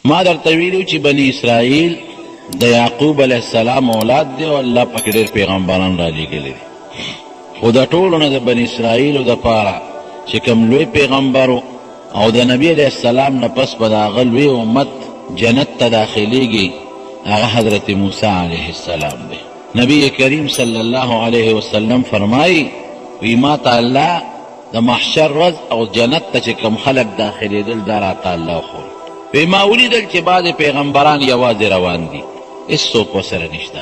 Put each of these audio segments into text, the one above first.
ما درته ویلو چې بني اسرائیل د یعقوب علیه السلام اولاد دی او الله پکې ډېر پیغمبران را لېږلي دي، خو د ټولو نه د بني اسرائیلو دپاره چې کوم لوی پیغمبر او د نبی علیه السلام نه پس به د هغه لوی امت جنت ته داخلیږي، هغه حضرت موسی علیه السلام دی. نبی کریم صلی الله علیه وسلم فرمایي وی ما ته الله د محشر ورځ او جنت ته چې کوم خلک داخلېدل دا راته الله ښووي. وی ما ولیدل چې بعضې پیغمبران یوازې روان دي، هېڅوک ورسره نشته،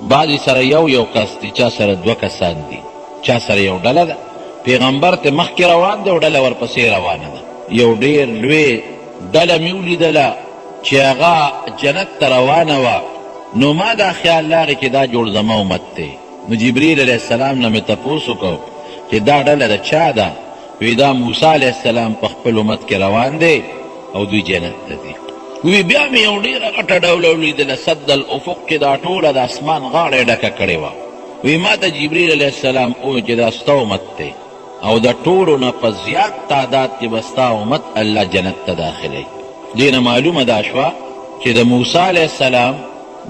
بعضې سره یو کس دی، چا سره دوه کسان دي، چا سره یو ډله ده. پیغمبر ته مخکې روان دی او ډله ورپسې روانه ده. یو ډېر لوی ډله مې ولیدله چې هغه جنت ته روانه وه، نو ما دا خیال لاغې چې دا جوړ زما امت دی. نو جبریل علیه السلام نه مې تپوس وکړو چې دا ډله د چا ده؟ وی دا موسی علیه السلام په خپل امت کې روان دی او دوی جنت ته دي. وی بیا مې یو ډېره غټه ډوله ولیدله، سد الافق کې دا ټوله د اسمان غاړه یې ډکه کړې وه. وی ما ته جبریل علیه السلام وویل چې دا ستا امت دی او د ټولو نه په زیات تعداد کې به ستا امت الله جنت ته داخلوي. دې نه معلومه دا شوه چې د موسی علیه السلام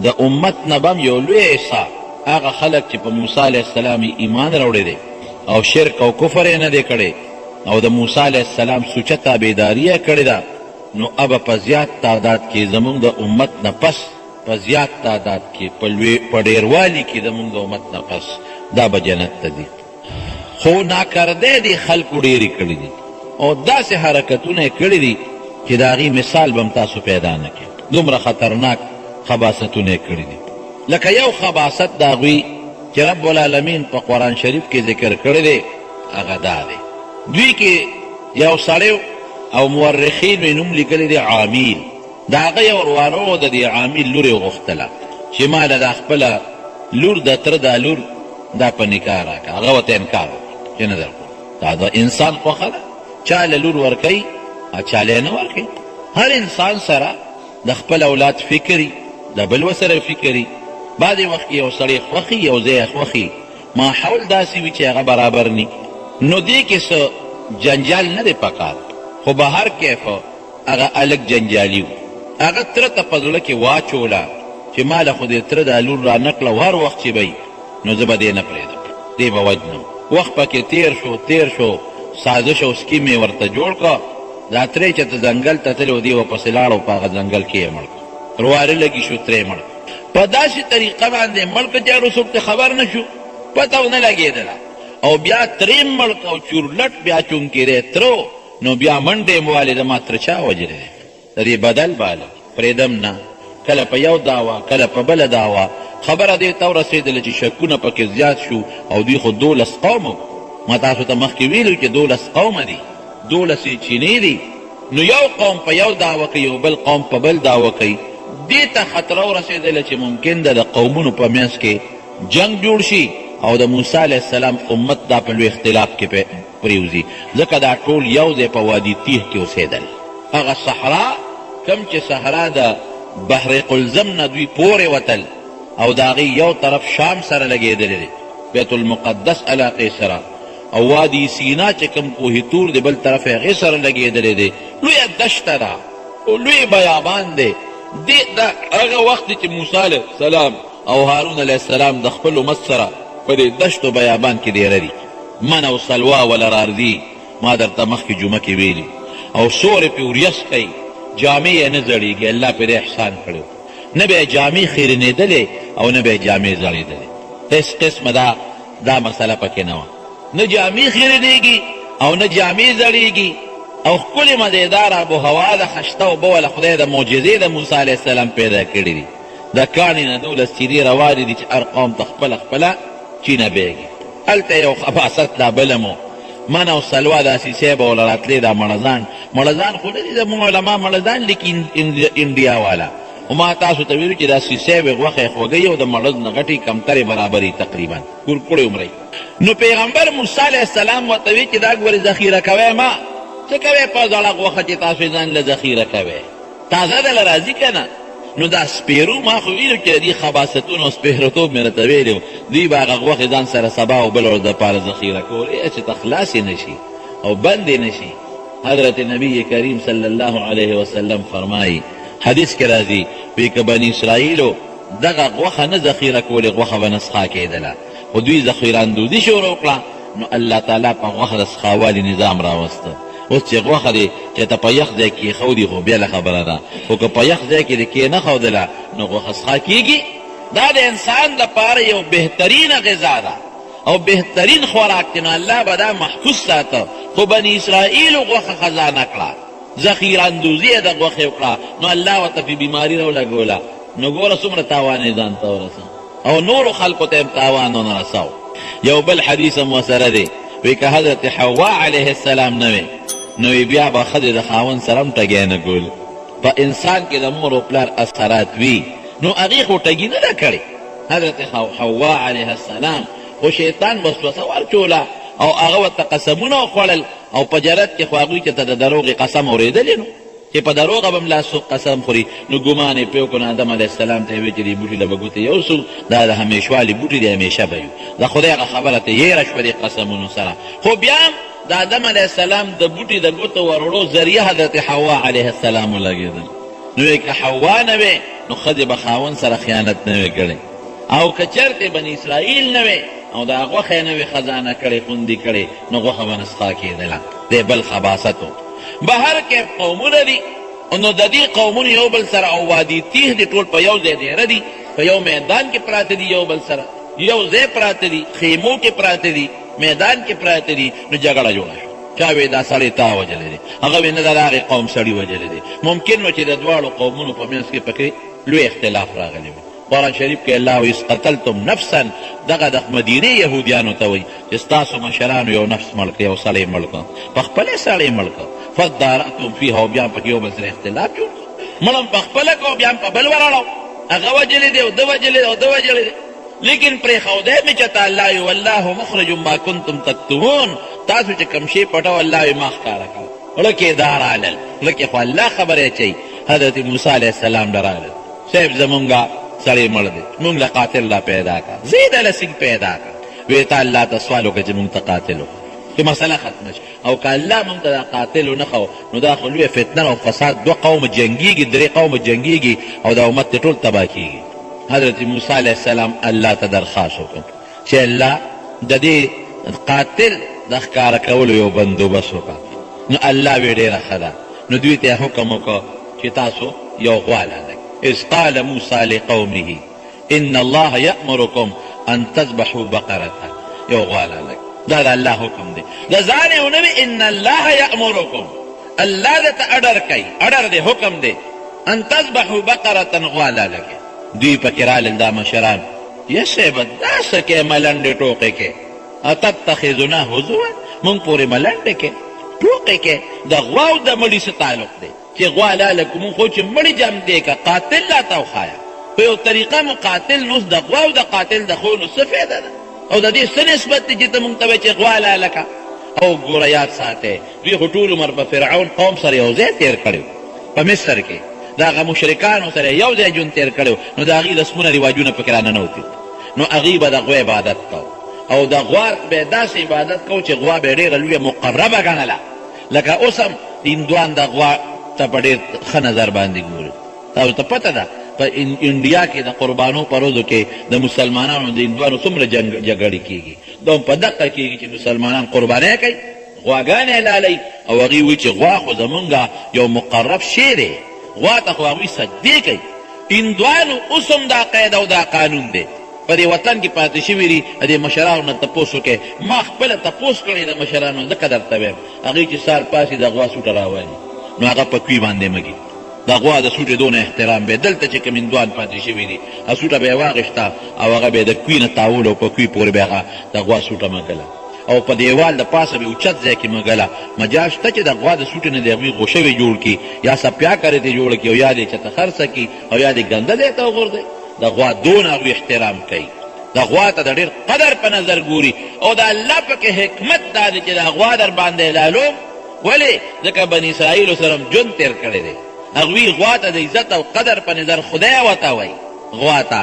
د امت نه به هم یو لوی حصه هغه خلک چې په موسی علیه السلام ایمان راوړی دی او شرک او کفر یې نه دی کړی او د موسی علیه السلام سوچه تابعداري یې کړې ده، نو ابه په زیات تعداد کې زمونږ د امت نه پس په زیات تعداد کې په ډېروالي کې زمونږ د امت نه پس دا به جنت ته دي. خو ناکردی دي خلکو ډېرې کړي دي او داسې حرکتونه یې کړي دي چې د هغې مثال به هم تاسو پیدا نه کړي. دومره خطرناک خباستونه یې کړي دي. لکه یو خباست د هغوی چې رب العالمین په قرآن شریف کې ذکر کړی دی هغه دا دی. دوی کې یو سړی او مورخین مې نوم لیکلی دی عامیل. د هغه یو وراره د دې عامیل لور یې غوښتله چې ما له دا خپله لور د تره دا لور دا په نکاح راکړه. هغه ورته انکار وکړ چې نه درکوم. دا د انسان خوښه ده، چا له لور ورکوي او چا له یې نه ورکوي. هر انسان سره د خپل اولاد فکري، د بل ورسره فکري. بعضې وخت یو سړی خوښي یو ځای یې خوښي، ماحول داسې وي چې هغه برابر ني، نو دې کې څه جنجال نه دی پکار، خو به هر کیف هغه الګ جنجالي و. هغه تره ته په زړه کې واچوله چې ما له خو دې تره دا لور را نکړه، هر وخت چې به نو زه به دې نه پرېږدم، دې به وجنم. وخت پکې تیر شو سازش او سکیم یې ورته جوړ کړه. دا ترې چې ته ځنګل ته تللی و دې ورپسې لاړ په هغه ځنګل کې یې مړ کړه، رواره لګي شو ترې مړ کړه. په داسې طریقه باندې مړ کړه چې هر څوک ته خبر نه شو، پته ونه لګېدله. او بیا ترې مړ کړه او چورلټ بیا چونکې دی ترو، نو بیا منډې مو والې ما تره چا وجلی دی؟ د دې بدل باله پرېږدم نه. کله په یو دعوه کله په بله دعوه خبره دې ته ورسېدله چې شکونه پکې زیات شو او دوی خو 12 قومه. ما تاسو ته مخکې ویلو چې 12 قومه دي، 12 یې چینې دي. نو یو قوم په یو دعوه کوي او بل قوم په بل دعوه کوي. دې ته خطره ورسېدله چې ممکن ده د قومونو په منځ کې جنگ جوړ شي او د موسی علیه السلام امت دا په لوی اختلاف کې پرېوځي. ځکه دا ټول یو ځای په وادي تیح کې اوسېدل. هغه صحرا کم چې صحرا د بحر قلزم نه دوی پورې وتل او د هغې یو طرف شام سره لګېدلی دی، بیت المقدس علاقې سره، او وادي سینا چې کوم کوهي تور دی بل طرف یې هغې سره لګېدلی دی. لویه دشته ده او لوی بیابان دی. دا هغه وخت دی چې موسی علیه السلام او هارون علیه السلام د خپل امت سره په دې دشتو بیابان کې ډېره دي. من او سلوا ولا راځي، ما درته مخکې جمعه کې ویلي. او سورې پې وریځ کوي، جامې یې نه زړېږي. الله پې دې احسان کړی، نه به یې جامې خیرنېدلې او نه به یې جامې زړېدلې. هېڅ قسمه دا مسله پکې نه وه. نه جامې خیرنېږي او نه جامې زړېږي. او ښکلې مزېدار آب و هوا ده، خشته اوبه وله خدای د معجزې د موسی علیه السلام پیدا کړي دي. د کاڼي نه 12 چینې روانې دي چې هر قوم ته خپله چینه بیږي. هلته یو خباست لا بله مو من او سلوا داسې سی به وله راتلې دا مړزان خو نه دي زموږ علما مړزان لیکي انډیا والا. او ما تاسو ته ویلو چې دا سیسی به غوښه یې خوږوي او د مړز نه غټې کمترې برابرې تقریبا کورکوړې عمرې. نو پیغمبر موسی علیه السلام ورته وی چې دا ګورې ذخیره کوی ما څه کوی په زړه غوښه چې تاسو یې ځان له ذخیره کوی، تازه دله راځي که نه؟ نو دا سپیرو ما خو ویلو چې د دې خباستونو او سپیروتوب مې راته ویلي، دوی به هغه غوښې ځان سره سبا او بل ورځ دپاره ذخیره کولې چې ته خلاصې نه شي او بندې نه شي. حضرت نبی کریم صلی الله علیه وسلم فرمایي حدیث کې راځي وایي که بني اسرائیلو دغه غوښه نه ذخیره کولې غوښه به نه څښا کېدله خو دوی ذخیره اندوزي شروع کړه نو الله تعالی په غوښه د څښاوالي نظام راوسته اوس چې غوښه دی چې ته په یخ ځای کې ایښودي خو بېله خبره ده خو که په یخ ځای کې دې کېنښودله نو غوښه څښا کېږي دا د انسان لپاره یو بهترینه غذا ده او بهترین خوراک دی نو الله به دا محفوظ ساته خو بني اسرائیلو غوښه خزانه کړه ذخیره اندوزي یې د غوښې وکړه نو الله ورته په بیماري راولګوله نو ګوره څومره تاوان یې ځان ته ورسه او نورو خلکو ته هم تاوان ونه رساو یو بل حدیث هم ورسره دی وایي که حضرت حوا علیه السلام نه وی نو بیا به ښځې د خاوند سره هم ټګی نه ګول په انسان کې د مور و پلار اثرات وي نو هغې خو ټګي نه ده کړې حضرت حوا علیه السلام خو شیطان وسوسه ورچوله او هغه ورته قسمونه وخوړل او په جرت کې خو هغوی چې ته د دروغې قسم اورېدلې نو چې په دروغه به ملا قسم خوري نو ګمان یې پرې وکړو نو آدم علیه السلام ته یې ویل چې دې بوټي له به ګوتې یوسو دا د همیشوالي بوټي دی همیشه به یو د خدای هغه خبره ته یېره شوه دې قسمونو سره خو بیا هم د آدم علیه السلام د بوټي د ګوتو وروړو ذریعه حضرت حوا علیه السلام ولګېدل نو یې که حوا نه وې نو ښځې به خاوند سره خیانت نه وې کړی او که چېرته بني اسرائیل نه وې او دا غوښه یې نه وې خزانه کړې خوندي کړې نو غوښه به نه څښا کېدله دی بل خباثت و بهر کې قومونه دي نو د دې قومونو یو بل سره او وادي تیغ دي ټول په یو ځای دیره دي په یو میدان کې پراته دي یو بل سره یو ځای پراته دي خیمو کې پراته دي میدان کې پراته دي نو جګړه جوړه شوه چا وی دا سړی تا وجلی دی هغه وی نه دا د هغې قوم سړي وجلی دی ممکن و چې د دواړو قومونو په منځ کې پکې لوی اختلاف راغلی وي قرآن شریف کې الله وایي قتلتم نفسا دغه د مدینې یهودیانو ته وایي چې ستاسو مشرانو یو نفس مړ کړ یو سړی مړ کړ په خپلې سړی مړ کړ فدارأتم فیها او بیا پکې یو بل سره اختلاف جوړ کړ مړ هم په خپله کړ بیا هم په بل وراړو هغه وجلی دی او ده وجلی دی او ده وجلی دی لیکن پرېښودی مې چې ته الله وي والله مخرج ما کنتم تکتمون تاسو چې کوم شی پټو الله وي ما ښکاره کړه ړکې دا رالل ړکې خو الله خبره اچوي حضرت موسی علیه السلام ډرالل صاحب زمونږ سړی مړ دی مونږ له قاتل را پیدا کړه زه یې دله سینګ پیدا کړه ویې ته الله ته سوال وکړه چې مونږ ته قاتل وکړه چې مسله ختمه شي او که الله مونږ ته دا قاتل ونه ښو نو دا خو لویه فتنه او فساد دوه قوم جنګېږي درې قوم جنګېږي او دا امت ټول تباه کېږي حضرت موسی علیه السلام الله ته درخواست وکړ چې الله د دې قاتل د ښکاره کولو یو بندوبست وکړه نو الله وی ډېره ښه ده نو دوی ته حکم وکړه چې تاسو یو غوا لالئ اذ قال موسی لقومه ان الله یأمرکم ان تذبحوا بقرة یو غوا لالئ دا د الله حکم دی د ځان یې ونه وي ان الله یأمرکم الله درته اډر کوي اډر دی حکم دی ان تذبحوا بقرة غوا لالئ دوی پکې رالل دا مشران یا صاحبه دا څه کې ملنډې ټوقې کې اتتخذنا هزوا مونږ پورې ملنډې کې ټوقې کې د غوا او د مړي څه تعلق دی چې غوا لاله کو مونږ خو چې مړي جم دی که قاتل راته وښایه په یو طریقه مو قاتل نو د غوا او د قاتل د خو نو څه فایده ده او د دې څه نسبت دی چې ته مونږ ته وایې چې غوا لاله که او ګوره یاد ساتئ دوی خو ټول عمر په فرعون قوم سره یو ځای تېر کړی په مصر کې د هغه مشرکانو سره یو ځای ژوند تېر کړی نو د هغې رسمونه رواجونه پکې راننوتي نو هغې به د غوا عبادت کو او د غوا به داسې عبادت کو چې غوا به ډېره لویه مقربه ګڼله لکه اوس هم هندوان د غوا ته په ډېر ښه نظر باندې ګوري تاسو ته پته ده په انډیا کې د قربانو په ورځو کې د مسلمانانو د هندوانو څومره جګړې کېږي دا هم په دقه کېږي چې مسلمانان قربانۍ کوي غواګانې حلالوي او هغې وایي چې غوا خو زمونږ یو مقرب شی دی غوا ته خو هغوی سجدې کوي هندوانو اوس هم دا قید او دا قانون دی په دې وطن کې پاتې شوي دي د دې مشرانو نه تپوس وکړئ ما خپله تپوس کړی د مشرانو ځکه درته وایم هغوی چې سهار پاسې د غوا سوټه راوالي نو هغه په کوي باندې مږي د غوا د سوټې دونه احترام به دلته چې کوم هندوان پاتې شوي دي سوټه به یې واغېسته او هغه به یې د کوي نه تاول او په کوي پورې به هغه د غوا سوټه مږله او په دیوال د پاسه به اوچت ځای کې مږله مجال شته چې د غوا د سوټې نه د هغوی غوښوې جوړ کړي یا سپیا کرې ته جوړه کړي او یا دې چېرته خرڅه کړي او یا دې ګنده ځای ته وغورځوي د غوا دونه هغوی احترام کوي د غوا ته د ډېر قدر په نظر ګوري او د الله پکې حکمت دا دی چې د غوا در باندې حلالوم ولې ځکه بني اسرائیلو سره هم ژوند تېر کړی دی هغوی غوا ته د عزت او قدر په نظر خدای ورته وایي غوا ته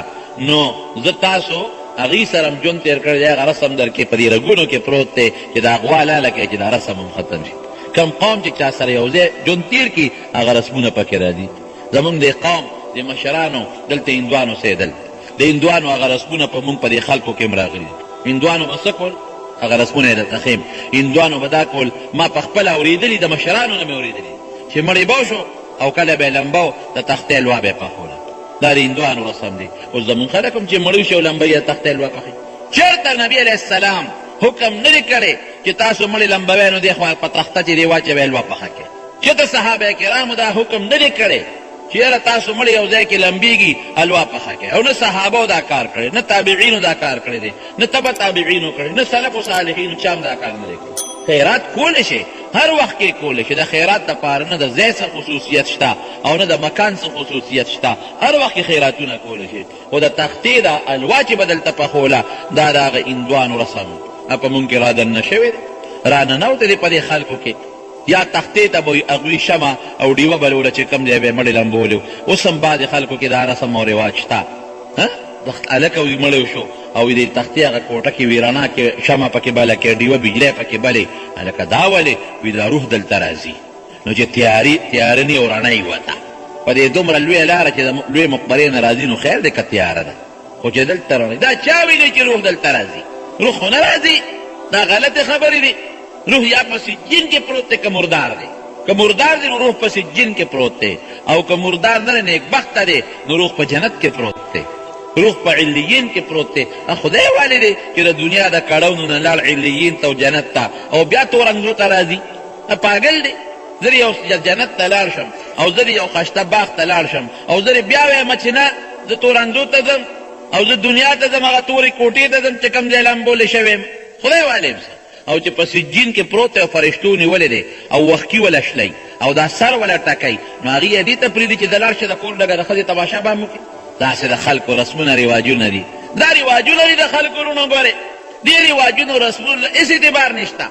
نو زه تاسو هغې سره هم ژوند تېر کړی دی هغه رسم در کې په دې رګونو کې پروت دی چې دا غوا لاله کوي چې دا رسم هم ختم شي کم قوم چې چا سره یو ځای ژوند تېر کړي هغه رسمونه پکې راځي زمونږ د قوم د مشرانو دلته هندوانو سیدل د هندوانو هغه رسمونه په مونږ په دې خلکو کې هم راغلي هندوانو به څه کول هغه رسمونه یې درته ښیم هندوانو به دا کول ما په خپله اورېدلي د مشرانو نه مې اورېدلي چې مړی به شو او کله به یې لمبه د تختې لوا به یې پخوله دا د هندوانو رسم دی اوس زمونږ خلک هم چې مړی شي او لمبه یې د تختې لوا پخوي چېرته نبي علیه السلام حکم نه دی کړی چې تاسو مړی لمبوئ نو دې خوا په تخته چې دې واچوئ لوا پخه کړئ چېرته صحابه کرامو دا حکم نه دی کړی چې یاره تاسو مړی یو ځای کې لمبېږي حلوا پخه کړئ او نه صحابو دا کار کړی نه تابعینو دا کار کړی دی نه تبه تابعینو کړی نه سلفو صالحینو چا هم دا کار نه دی کړی خیرات کولی شي هر وخت کې کولی شي د خیرات دپاره نه د ځای څه خصوصیت شته او نه د مکان څه خصوصیت شته هر وخت کې خیراتونه کولی شي خو د تختې دا الوا چې به دلته پخوله دا د هغه هندوانو رسم په مونږ کې رادننه شوی دی راننوتی دی په دې خلکو کې یا تختې ته به هغوی شمه او ډیوه بلوله چې کوم ځای به یې مړی لمبولي اوس هم بعضې خلکو کې دا رسم او رواج شته هلکه وي مړی شو او د تختې هغه کوټه کې وي رڼا کې شمه پکې بله کې ډیوه بجلی پکې بلې هلکه دا ولې وي دا روح دلته راځي نو چې تیاره نه او رڼا یې وته په دې دومره لویه لاره چې د لویې مقبرې نه راځي نو خیر دی که تیاره ده خو چې دلته رڼا دا چا ویلی چې روح دلته راځي روح خو نه راځي دا غلطې خبرې دي روح یا په سجین کې پروت دی که مردار دی که مردار دی نو روح په سجین کې پروت دی او که مردار نه دی نیکبخته دی نو روح په جنت کې پروت دی روح په علیین کې پروت دی خدای والی دی چې د دنیا د کړونو نه لاړ علیین ته او جنت ته او بیا تورنګلو ته راځي پاګل دی زه یو جنت ته لاړ شم او زه یو خشته باغ ته لاړ شم او زه بیا وایم چې نه زه تورنګلو ته ځم او زه دنیا ته ځم هغه تورې کوټې ته ځم چې کوم ځای لمبولی شوی یم خدای والی یم او چې په سجین کې پروت دی او فرشتو نیولی دی او وښکي وله شلی او دا سر وله ټکی نو هغې یې دې ته پرېږدي چې د لاړ شه د کور ډګه د ښځې تماشا به هم وکړي داسې د خلکو رسمونه رواجونه دي دا رواجونه دي د خلکو رونو ګورې دې رواجونو رسمونو هېڅ اعتبار نشته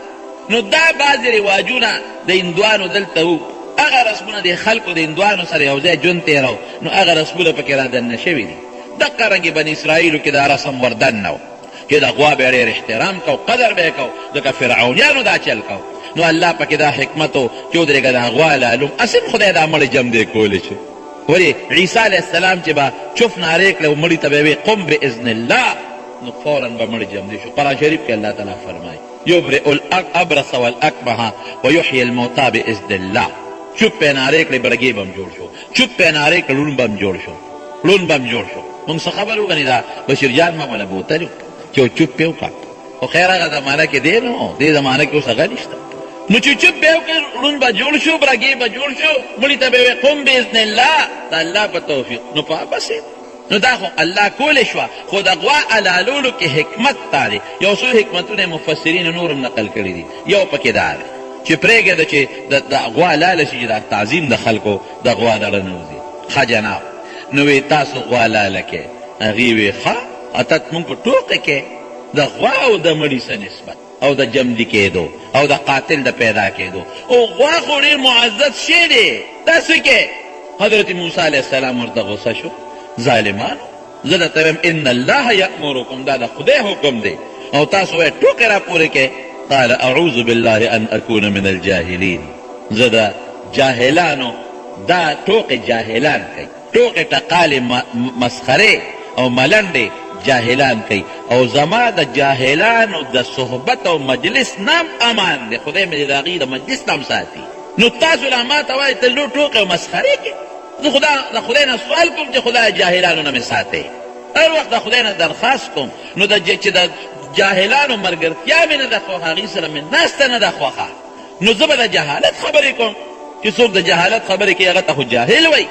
نو دا بعضې رواجونه د هندوانو دلته وو هغه رسمونه د خلکو د هندوانو سره یو ځای ژوند تېرو نو هغه رسمونه پکې رادننه شوي دي دقه رنګې بني اسرائیلو کې دا رسم وردننه و چې د غوا به ډېر احترام کو قدر به یې کو ځکه فرعونیانو دا چل کو نو الله پکې دا حکمت و چې ودرېږه دا غوا لالوم اسم خدای دا مړی جم دی کولی شي ولې عیسی علیه السلام چې به چف نارې کړی و مړي ته به یې قم باذن الله نو فورا به مړی جم دی شو قرآن شریف کې الله تعالی فرمایي یبرئ الابرص والاکمه ویحیی الموتی باذن الله چوپ یې نارې کړی برګې به هم جوړ شو چوپ یې نارې کړی ړوند به هم جوړ شو ړوند به هم جوړ شو موږ څه خبر وګڼې دا بشیر جان ما وله بوتل چې چوپ یې وکړه خو خیر هغه زمانه کې دی نو دې زمانه کې اوس هغه نشته نو چې چوپ به یې وکړې ړوند به جوړ شو برګې به جوړ شو مړي ته به یې قم باذن الله د الله په توفیق نو په بس نو دا خو الله کولی شوه خو د غوا علالولو کې حکمت تا دی یو څو حکمتونه مفسرین نور هم نقل کړي دي یو پکې دا دی چې پرېږده چې د غوا لاله شي چې دا تعظیم د خلکو د غوا دړه نه وځي ښه جناب نو وی تاسو غوا لاله کې هغې وی ښه اتت مونږ په ټوقې کې د غوا او د مړي څه نسبت او د جمدي کېدو او د قاتل د پیدا کېدو او غوا خو ډېر معزز شی دی دا څه کې حضرت موسی علیه السلام ورته غصه شو ظالمانو زه درته وایم ان الله یأمرکم دا د خدای حکم دی او تاسو وایئ ټوکې را پورې کې قال اعوذ بالله ان اکون من الجاهلین زه د جاهلانو دا ټوکې جاهلان کوي ټوکې ټقالې مسخرې او ملنډې جاهلان کوي او زما د جاهلانو د صحبت او مجلس نام امان دی خدای مې د هغې د مجلس نام ساتي نو تاسو لا ما ته وایئ ته لو ټوکې او مسخرې کوي زه د خدای نه سوال کوم چې خدای جاهلانو نه مې ساتئ هر وخت د خدای نه درخواست کوم نو چې د جاهلانو ملګرتیا مې نه ده خوښه هغې سره مې ناسته نه ده خوښه نو زه به د جهالت خبرې کوم چې څوک د جهالت خبرې کوي هغه ته خو جاهل وایي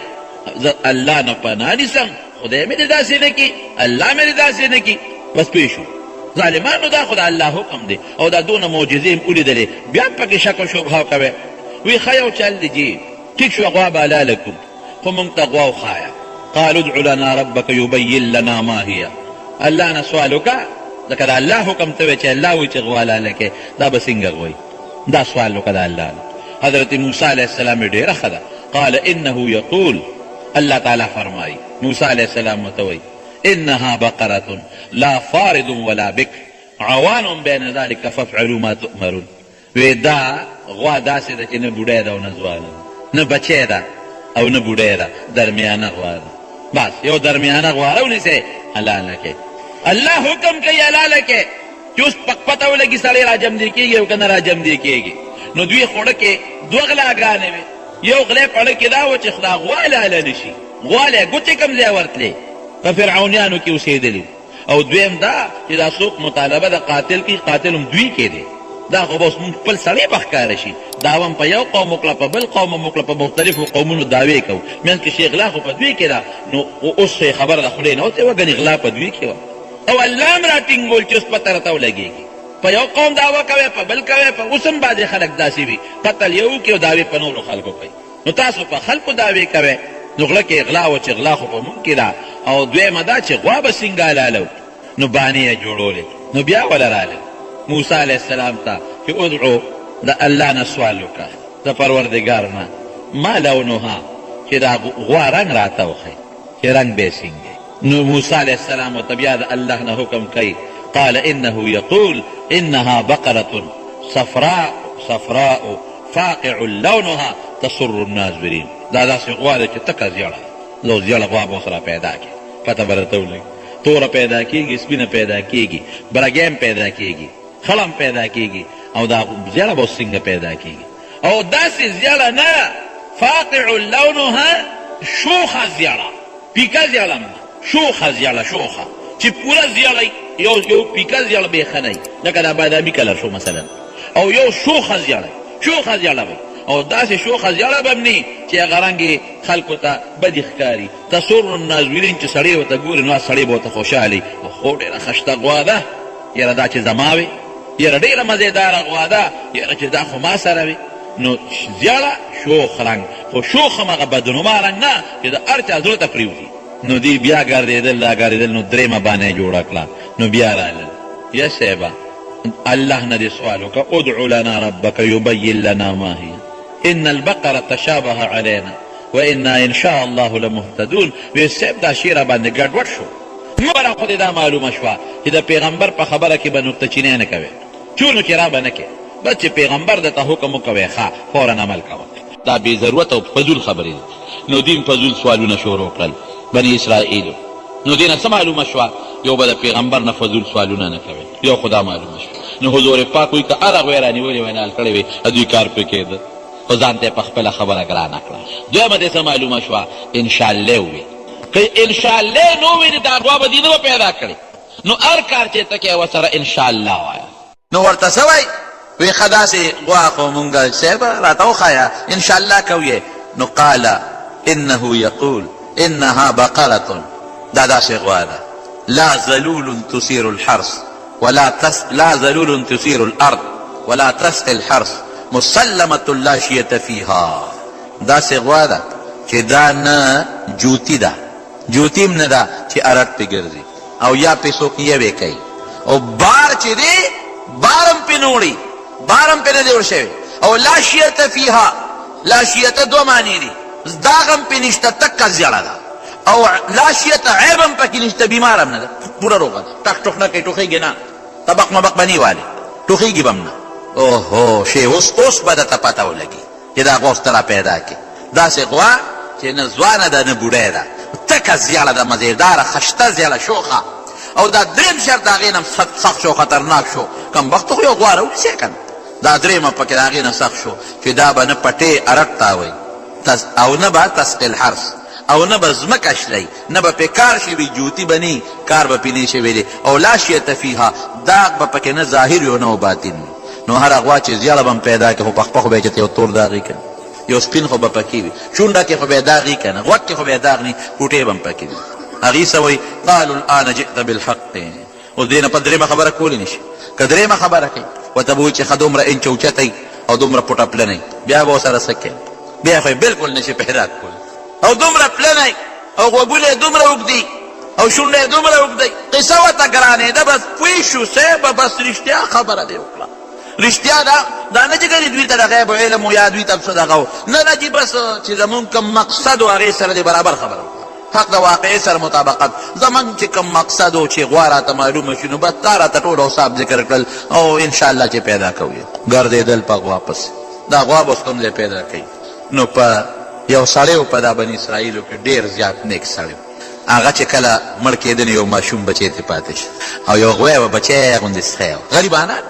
زه الله نه پناه نیسم خدای مې دې داسې نه کړي الله مې دې داسې نه کړي بس پوه شو ظالمانو دا خو د الله حکم دی او دا دونه معجزې مې ولیدلې بیا هم پکې شک و شبهه کوئ وی ښه یو چل دی جي ټیک شو غوا به حلاله کړو خو مونږ ته غوا وښایه قالو ادع لنا ربک یبین لنا ما هي الله نه سوال وکړه ځکه د الله حکم ته وی چې الله وایي چې غوا حلاله کړې دا به څنګه غوایي دا سوال وکړه د الله نه حضرت موسی علیه السلام ډېره ښه ده قال انه یقول الله تعالی فرمایي موسی علیه السلام ورته وایي انها بقرة لا فارض ولا بکر عوان بین ذلک فافعلوا ما تؤمرون وی دا غوا داسې ده چې نه بوډۍ ده او نه ځوانه نه بچی ده او نه بوډۍ ده، درمیانه غوا ده. بس یو درمیانه غوا راونیسئ، حلاله کړئ. الله حکم کوي حلاله کړئ چې اوس پته ولګي سړی راجمدې کېږي او که نه راجمدې کېږي. نو دوی خوړه کې دوه غلاګانې وې. یو غلی خوړه کې دا و چې دا غوا حلاله نه شي، غوا له ګوتې کوم ځای ورتلې، په فرعونیانو کې اوسېدلي. او دویم دا چې دا څوک مطالبه د قاتل کوي، قاتل هم دوی کې دی. دا خو به اوس مونږ خپل سړی په ښکاره شي، دعوه هم په یو قوم وکړه، په بل قوم هم وکړه، په مختلفو قومونو دعوې کوو. منځ کې چې غلا خو په دوی کې ده، نو اوس خو یې خبره د خولې نه وتې وه، ګنې غلا په دوی کې وه. او الله هم راټینګول چې اوس پته راته ولګېږي. په یو قوم دعوه کوئ، په بل کوئ، په اوس هم بعضې خلک داسې وي قتل یو وکړي او دعوې په نورو خلکو کوي. نو تاسو په خلکو دعوې کوئ، نو غله کې غلا وه چې غلا خو په مونږ کې ده. او دویمه دا چې غوا به څنګه حلاله نو بانې یې جوړولې. نو بیا وله راغلل موسی علیه السلام ته چې ادعو د الله نه سوال وکړه د پروردګار نه، ما لونها چې دا غوا رنګ راته وښیي چې رنګ به یې څنګه. نو موسی علیه السلام ورته بیا د الله نه حکم کوي، قال انه یقول انها بقرة صفراء فاقع لونها تسر الناظرین. دا داسې غوا ده چې تکه زیړه، لو زیړه غوا به ورسره پیدا کړي، پته به درته ولګي. توره پیدا کېږي، سپینه پیدا کېږي، برګیم پیدا کېږي، خړم پیدا کېږي، او دا زیړه به څنګه پیدا کېږي. او داسې زیړه نه، فاقع لونها شوخه زیړه، پیکه زیړه نه، شوخه زیړه، شوخه چې پوره زیړه یو پیکه زیړه به یې ښه نه وي، لکه دا بادامي کلر شو مثلا، او یو شوخه زیړه، شوخه زیړه به، او داسې شوخه زیړه به هم نه چې هغه رنګ یې خلکو ته بدې ښکاري. تسر الناظرین چې سړی ورته ګوري نو سړی به ورته خوشحالي. خو ډېره خشته غوا ده، یاره دا چې زما وي، یاره ډېره مزېداره غوا ده، یاره چې دا خو ما سره وي. نو زیړه شوخ رنګ، خو شوخ هم هغه بدنما رنګ نه چې د هر چا زړه ته پرېوځي. نو دی بیا ګرځېدل را ګرځېدل، نو درېیمه بانه یې جوړه کړه. نو بیا رالل، یا صاحبه الله نه دې سوال وکړه، ادعو لنا ربک یبین لنا ما هي ان البقره تشابه علینا وانا ان شاء الله لمهتدون. وی صاحب دا شعر باندې ګډوډ شو. مبره خو دې دا معلومه شوه چې د پیغمبر په خبره کې به نکتهچینی نه کوې، چونو چې را به نه کې، بس چې پیغمبر درته حکم وکوې ښه فورا عمل کوه. دا بې ضرورت او فضول خبرې دي. نو دین فضول سوالونه شروع کړل بني اسرائیلو. نو دې نه څه معلومه شوه؟ یو به د پیغمبر نه فضول سوالونه نه کوې، یو خدا معلومه شوه. نو حضور پاک وایي که هر هغه یې رانیولې وی نال کړی وي دوی کار پرې کېده، خو ځان ته یې په خپله خبره ګرانه کړه. دویمه دې څه معلومه شوه؟ انشاءالله وویل. که انشاءالله نو وویلې دا غوا به دې نه پیدا کړې، نو هر کار چې ته کوې ورسره انشاءالله وایه. نو ورته څه وایي؟ وی ښه داسې غوا خو مونږ صاحب راته وښایه انشاءالله کوې. نو قال انه یقول انها بقرة، دا داسې غوا ده، لا ذلول تثير الحرث لا ذلول تثير الارض ولا تسقي الحرث مسلمة لا شية فيها. داسې غوا ده چې دا نه جوتی ده، جوتی هم نه ده چې ارټ پې ګرځي او یا پې څوک یوې کوي، او بار چې دی بار هم پې نه وړي، بار هم پې نه دی وړ شوی. او لا شیته فیها، لا شیته دوه معنی دي، داغ هم پې نشته، تکه زیړه ده. او لا شیته عیب هم پکې نشته، بیمار هم نه ده، پوره روغه ده، ټک ټوک نه کوي، ټوخېږي نه، طبق مبق به نه والي، ټوخېږي به هم نه. اوهو شی اوس به درته پته ولګي چې دا غوا اوس ته را پیدا کړي. داسې غوا چې نه ځوانه ده نه بوډۍ ده، تکه زیړه ده، مزېداره خشته زیړه شوخه. او دا درېیم شرط د هغې نه سخت شو، خطرناک شو. کمبخته خو یو غوا راونیسئ که نه، دا درېیمه پکې د هغې نه سخت شو چې دا به نه پټې ارټ تاوئ او نه به تسقي الحرث، او نه به ځمکه شلی، نه به پې کار شوي، جوتي به نه کار به پې نه شوی دی. او لا شیته فیها، داغ به پکې نه ظاهر وي او نه باطن وي. نو هره غوا چې زیړه به هم پیدا کړي، خو پخپه خو به یې چېرته یو تور داغ وي که نه، یو سپین خو به پکې وي، چونډه کې خو به یې داغ وي که نه، غوږ کې خو به یې داغ نه، ټوټې به هم پکې وي. هغې څه وایي؟ قالوا الآن جئت بالحق. اوس دې نه په درېیمه خبره کولی نه شي. که درېیمه خبره کوي ورته به وایي چې ښه دومره انچ اوچتی او دومره پټه پلنی، بیا به ورسره څه کوي؟ بیا خو یې بلکل نه شي پیدا کولی. او دومره پلنی او غوږونه یې دومره اوږدي او شونډه یې دومره اوږدی، قصه ورته ګرانېده. بس پوه شو صاحبه، بس رښتیا خبره دې وکړه. رښتیا دا نه چې ګنې دوی ته د غیب علم و یا دوی ته څه دغه و، نه نه چې بس چې زمونږ کوم مقصد و هغې سره دې برابر خبره وکړه، حق د واقعې سره مطابقت. زمونږ چې کوم مقصد و چې غوا راته معلومه شي، نو بس تا راته ټول اوصاف ذکر کړل او انشاءالله چې پیدا کوي. ګرځېدل په غوا پسې، دا غوا به اوس کوم ځای پیدا کوي. نو په یو سړی و په دا بني اسرائیلو کې ډېر زیات نیک سړی هغه چې کله مړ کېده نو یو ماشوم بچی ترې پاتې شو او یو غوی و بچی غوندې سخی و غریبانان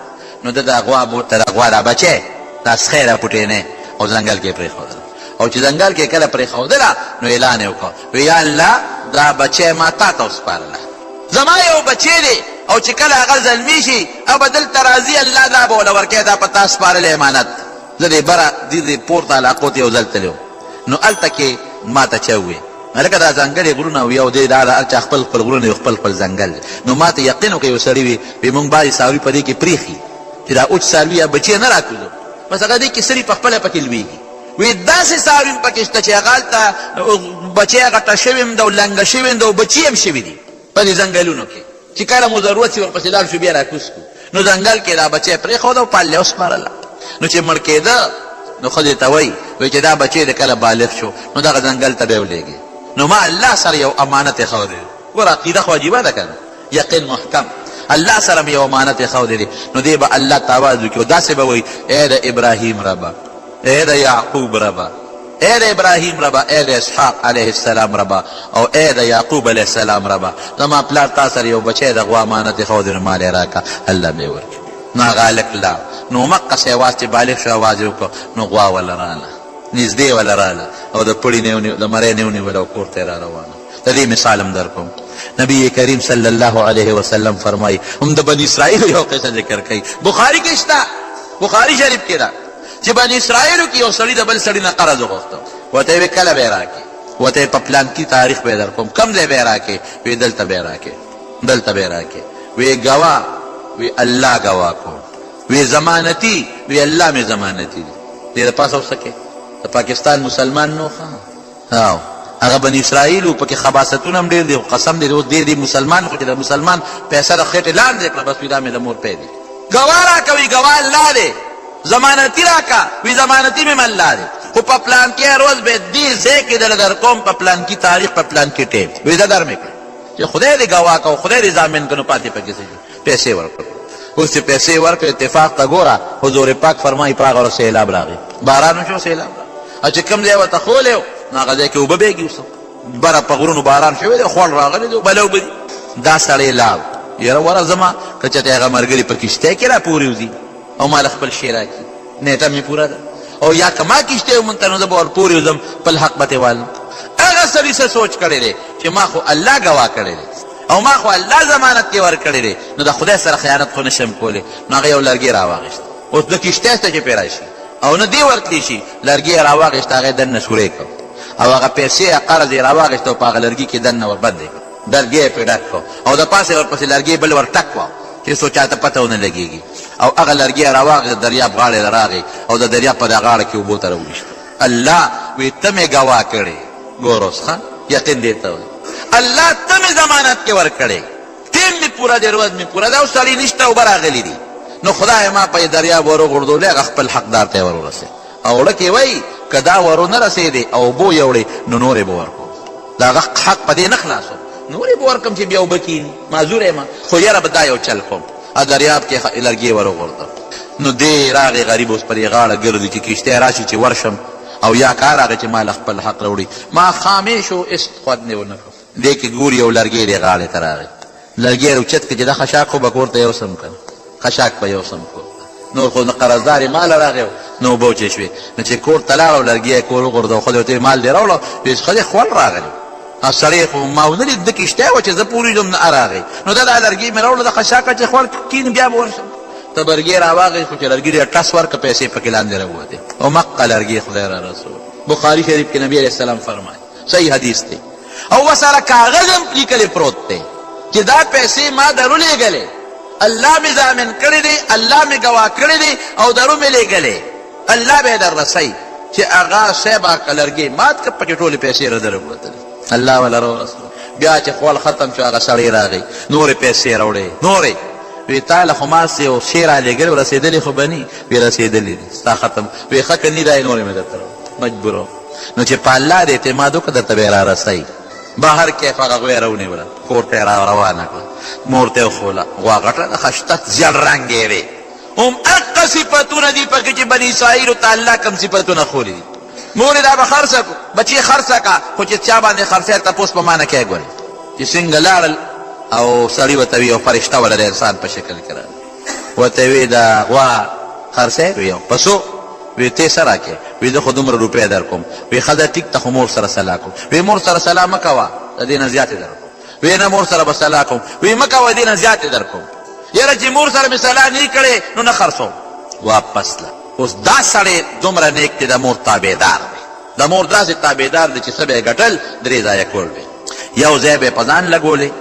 نو ده دا غوا بورته دا غوا دا بچی دا سخی را پوټینې او ځنګل کې پرېښودله او چې ځنګل کې کله پرېښودله نو اعلان یې وکړ وی یا الله دا بچی ما تا ته وسپارله زما یو بچی دی او چې کله هغه زلمی شي او به دلته راځي الله دا به وله ورکوي دا په تا سپارلی امانت زه دې بره دې پورته علاقو ته یو ځل تللی نو هلته کې ما ته چا وویل لکه دا ځنګلې غرونه او یو دی دا هر چا خپل خپل غرونه یو خپل خپل ځنګل نو ما ته یقین وکړه یو سړي وي موږ بعضې څاروي په دې کې پرېښي چې دا اوچ څاروي یا بچی نه راکوزو بس هغه دې کې سړي په خپله پکې لویږي وی داسې څاروي هم پکې شته چې هغه هلته بچی غټه شوي هم ده او لنګه شوي هم ده او بچي هم شوي دي په دې ځنګلونو کې چې کله مو ضرورت شي ورپسې لاړ شو بیا راکوز کړو نو ځنګل کې دا بچی پرېښود او پاللی وسپارله نو چې مړ کېده نو ښځې ته وایي چې دا بچی د کله بالغ شو نو دغه ځنګل ته به یې ولېږي نو ما الله سره یو امانت یې ښودی ګوره عقیده خو عجیبه ده که نه یقین محکم الله سره مې یو امانت یې ښودی دی نو دی به الله ته آواز وکړي او داسې به وایي ای د ابراهیم ربه ای د یعقوب ربه ای د ابراهیم ربه ای د اسحاق علیه السلام ربه او ای د یعقوب علیه السلام ربه زما پلار تا سره یو بچی د غوا امانت یې ښودی نو مال یې راکړه الله به یې ورکړي نو هغه هلک لاړ نو مقصې اواز چې بالغ شو اواز یې وکړو نو غوا وله راله نږدې وله راله او د پړي د مرۍ نه ونیوله او کور ته یې را روانه د دې مثال هم در کوم نبی کریم صلی الله علیه وسلم فرمایي هم د بني اسرائیلو یو قصه ذکر کوي بخاري کې شته بخاري شریف کې ده چې بني اسرائیلو کې یو سړي د بل سړي نه قرض وغوښته ورته یې کله به یې راکړې ورته یې په پلانکي تاریخ به یې در کوم کوم ځای به یې راکړې وی دلته به یې راکړې دلته به یې راکړې وی ګواه وی الله ګواه کو وی ضمانتي وی الله مې ضمانتي دی دې د پاسه وسکې د پاکستان مسلمان نو ښه هغه بني اسرائیل پکې خباستونه هم ډېر دي قسم دی اوس ډېر دي مسلمان خو چې د مسلمان پیسه د خېټې لاندې کړه بس وي دا مې د مور پی دی ګواه راکوي ګواه الله دی ضمانتي راکه وي ضمانتي مې الله دی خو په پلانکي هر ورځ به دې ځای کې دله در کوم په پلانکي تاریخ په پلانکي ټیم وي دا در مې کړه چې خدای دې ګواه که خدای دې ضامن که نو پاتې پکې څه پیسې ورکړه اوس چې پیسې ورکړې اتفاق ته ګوره حضور پاک فرمایي په هغه ورځ سیلاب راغی باران وشو سیلاب راغی او چې کوم ځای ورته خولی نو هغه ځای کې اوبه بهږي اوس بره په غرونو باران شوی دی خوړ راغلی دی بله اوبه دي دا سړی لاړ یاره وره زما که چېرته هغه ملګري په کښتۍ کې را پورې وځي او ما له خپل شی راکړي نیټه مې پوره ده او یا که ما کښتۍ ومونته نو زه به ور پورې وځم خپل حق به ترې والم هغه سړي څه سوچ کړی دی چې ما خو الله ګواه کړی دی او ما خو الله ضمانت کې ورکړی دی نو د خدای سره خیانت خو نشم کولی نو هغه یو لرګی راواغېست اوس د کښتۍ ته چې پرې راشي او نه دې ورتلی شي لرګي یې راواغېست هغه یې دننه سوری کړ او هغه پیسې قرض یې راواغېست او په هغه لرګي کې دننه ور بندې کړ لرګی یې پرې ډک کړ او د پاسه ورپسې لرګی بل ور ټک کړ چې څو چاته پته ونه لګېږي او هغه لرګی یې راواغېست دریاب غاړې ته راغی او د دریاب په دغه غاړه کې اوبو ته راوویشت الله وی ته مې ګواه کړې ګور اوس ښه یقین دې ته وایي الله ته مې ضمانت کې ورکړې ټیم مې پوره دی ورځ مې پوره ده او سړي نشته اوبه راغلي دي نو خدای ما په دریاب ور وغورځولی هغه خپل حقدار ته یې ور ورسېد او وړه کې وایي که دا ور ونه رسېدې او اوبو یوړې نو نور یې به ورکړو د هغه حق په دې نه خلاصو نور یې به ورکړم چې بیا اوبه کېني معذور یم خو یاره به دا یو چل کوم دریاب کې لرګي ور وغورځم نو دې راغې غریب اوس پر یې غاړه ګرځي چې کښتۍ راشي چې ورشم او یا کار راغی چې ما له خپل حق راوړي ما خامې شو هېڅ خوند یې ونه کړ دې کې ګوري یو لرګی دې غاړې ته راغی لرګی یې راوچت کړي چې دا خشاک خو به کور ته یوسم که خشاک به یوسم کور نور خو قرضدار یې مال راغی نو اوبه وچې شوې نو چې کور ته لاړ او لرګي یې کور وغورځو خدای ورته مال دې راوړه ویل ښځې خوند راغلی سړی خو ما ونه لید د کښتۍ وه چې زه پورې ځم نه راغی نو دا لرګي مې راوړه د خشاکه چې خوړ کېني بیا به ورشم ته برګې راواغې خو چې لرګي دې ټس ورکړه پیسې پکې لاندې راووتې او مقه لرګي خدای را رسول بخاري شریف کې نبي علیه السلام فرمایي صحیح حدیث دی او ورسره کاغذ هم لیکلی پروت دی چې دا پیسې ما درو لیږلې الله مې ضامن کړی دی الله مې ګواه کړی دی او درو مې لیږلې الله به یې در رسوي چې هغه صاحب هغه لرګي مات کړه پکې ټولې پیسې را در ووتلې الله والا رسول بیا چې خوړ ختم شو هغه سړی راغی نورې پیسې راوړې نورې وی تا له خو ما سې یو شی رالېږلی و رسېدلې خو به ني وی رسېدلې دي ستا ختم وی ښه که ني دا یې نورې مې درته مجبور وم نو چې په الله دې اعتماد وکړه درته به یې را رسوي بهر کیف هغه غوی راونیوله کور ته یې را روانه کړه مور ته یې وښوله غوا غټه ده خشتت زیړ رنګ یې هم هغه صفتونه دي پکې چې بني اسرائیلو ته الله کوم صفتونه ښولي دي مور دا به خرڅه کو بچی خرڅه کا خو چې چا باندې خرڅه تپوس په معنا کې ګوري چې څنګه لاړل او سړی ورته وي او فرشته ولا د انسان په شکل کې راغلی ورته وي دا غوا خرڅه وي پسو وی ته سره کې وی د خو دومره روپۍ در کوم وی ښځه ټیک ته خو مور سره سلا کوم وی مور سره سلا مه کوه د دې نه زیاتې در کوم وی نه مور سره به سلا کوم وی مه کوه دې نه زیاتې در کوم یاره چې مور سره مې سلا نه کړې نو نه خرڅوم واپس له اوس دا سړی دومره نیک دی د مور تابعدار دی د مور داسې تابعدار دی چې څه به یې ګټل درې ځایه کول به یو ځای به یې په ځان لګولې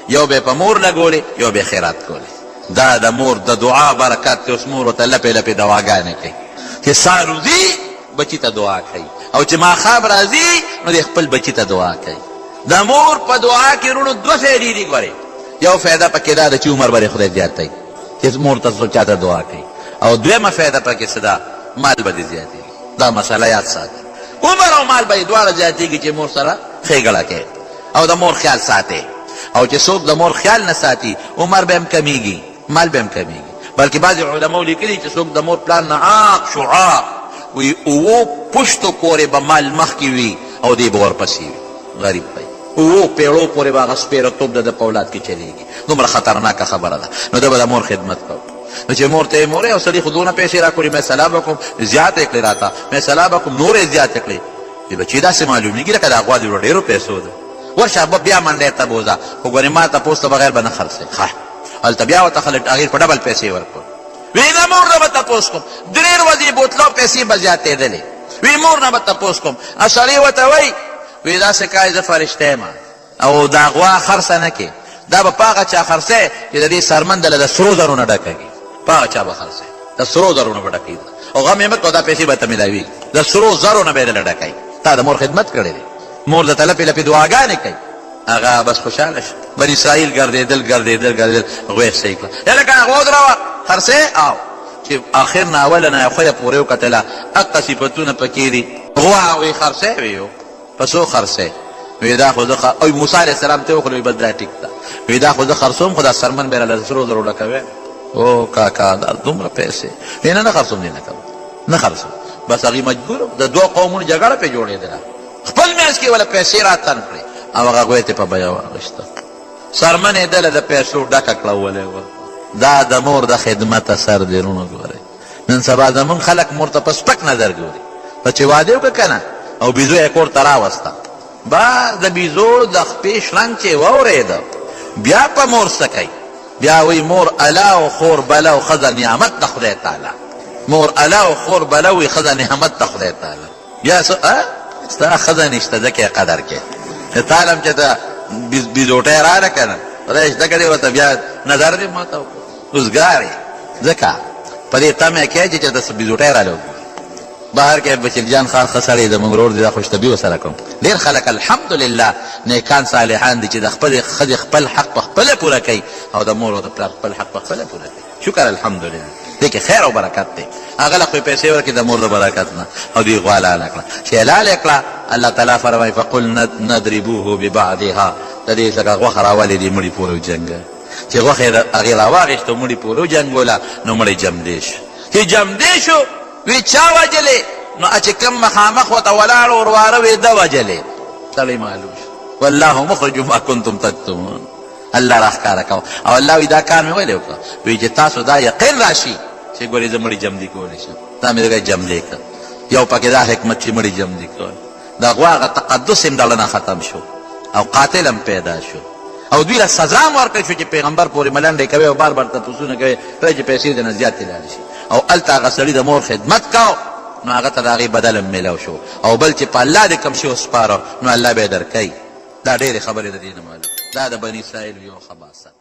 یو به یې په مور لګولې یو به یې خیرات کولې دا د مور د دعا برکت دی اوس مور ورته لپې لپې دواګانې کوي چې سا روزي بچی ته دعا کوي او چې ماښام راځي نو د خپل بچی ته دعا کوي د مور په دعا کې وروڼو دوه فایدې دي ګورئ یو فایده پکې دا ده چې عمر به خدای زیاتوي چې مور ته چاته دعا کوي او دویمه فایده پکې څه ده مال به دې زیاتېږي دا مسله یاد ساتئ عمر او مال به یې دواړه زیاتېږي چې مور سره ښېګړه کوي او د مور خیال ساتئ او چې څوک د مور خیال نه ساتي عمر به هم کمیږي مال به هم کمیږي بلکې بعضې علماو لیکلي چې څوک د مور پلان نه عاق شو عاق وی اوو پشتو پورې به مال مخکې وي او دی به ورپسې وي غریب دی اوو پیړو پورې به هغه سپېرهتوب د په اولاد کې چلېږي دومره خطرناکه خبره ده نو ده به د مور خدمت کوو نو چې مور ته یې مورې او سړي خو دونه پیسې را کړي مې سلا به کوم زیاته یې کړې راته مې سلا به کوم نورې زیاته کړې وي بچي داسې معلومېږي لکه دا غوا د ډېرو پیسو ده ورشه به بیا منډی ته بوځه خو ګورې ما تپوس ته بغیر به نه خرڅوې ښه هلته بیا ورته خلک هغې په ډبل پیسې ورکړو وی نه مور نه به تپوس کوم درې ورځې بوتلو پیسې به زیاتېدلې وی مور نه به تپوس کوم سړی ورته وایي وی داسې کای زه فرشته یم او دا غوا خرڅه نه کې دا به په هغه چا خرڅی چې د دې سرمن دله د سرو زرو نه ډکوي په هغه چا به خرڅی د سرو زرو نه به ډکوي او غم یې مه کوه دا پیسې به ته میلاویږي د سرو زرو نه به یې دله ډکوي تا د مور خدمت کړی دی مور درته لپې لپې دعاګانې کوي هغه بس خوشحاله شه بني اسرائیل ګرځېدل غوی صحیح کړه یا لکه هغه ودروه خرڅې او چې آخر نه اوله نه خویه پورې وکتله هغه صفتونه پکې دي غوا وی خرڅې ویو پسو خرڅې وی دا خو زه او موسی علیه السلام ته وکړه وی بس دا ټیک ده وی دا خو زه خرڅوم خو دا سرمن به یې راله سرو زرو ډکوې او کاکا دا دومره پیسې وی نه خرڅوم دې نه کوم نه خرڅوم بس هغې مجبور د دوه قومونو جګړه پرې جوړېدله خپل منځ کې وله پیسې راتن کړې او هغه غوی ته په بیه واخیسته سرمن یې دله د پیسو ډکه کړه ولې دا د مور د خدمت اثر دی وروڼو ګورئ نن سبا زمونږ خلک مور ته په سپک نظر ګوري په چې واده وکړه که نه او بیزو یې کور ته راوسته بس د بیزو د خپې شلنګ چې واورېده بیا په مور څه کوي بیا وی مور الا او خور بلا او ښځه نعمت د خدای تعالی مور الا او خور بلا وی ښځه نعمت د خدای تعالی بیا ستا ښځه نشته ځکه یې قدر کې تعالی هم چې ته بیزوټی راله که نه خدای شته کړې ورته بیا نظر دې ما ته وکړو روزګار یې ځکه په دې تمه یې کوې چې چېرته بیزوټی راله وکړو بهر کې بشیر جان خان ښه سړی د موږ ورور دی دا خوشطبي ورسره کوم ډېر خلک الحمدلله نیکان صالحان دي چې د خپلې ښځې خپل حق په خپله پوره کوي او د مور او د پلار خپل حق په خپله پوره کوي شکر الحمدلله دې کې خیر او برکت دی هغه له خو پیسې ورکړي د مور د برکت نه او دوی غوا لاله کړه چې حلاله کړه الله تعالی فرمایي فقل نضربوه ببعضها د دې څخه غوښه راولې دې مړي پورې وجنګه چې غوښه یې هغې راواخېسته مړي پورې وجنګوله نو مړی جمدې شو چې جمدې شو وی چا وجلې نو چې کوم مخامخ ورته ولاړ ورواره وی ده وجلې سړی معلوم شو والله مخرج ما کنتم تکتمون الله راښکاره کوه او الله وی دا کار مې ولې وکړه وی چې تاسو دا یقین راشي چې ګورې زه مړي جمدي کولی شم دا مې دغه جمدې کړه یو پکې دا حکمت چې مړي جمدي کول د غوا هغه تقدس هم دله نه ختم شو او قاتل هم پیدا شو او دوی له سزا هم ورکړی شو چې پیغمبر پورې ملنډې کوي او بار بار تپوسونه کوي کله چې پیسې دې نه زیاتې لاړې شي او هلته هغه سړي د مور خدمت کو نو هغه ته د هغې بدل هم میلاو شو او بل چې په الله دې کوم شي وسپاره نو الله به یې درکوي دا ډېرې خبرې د دې نه معلوم دا د بني اسرائیل یو خباست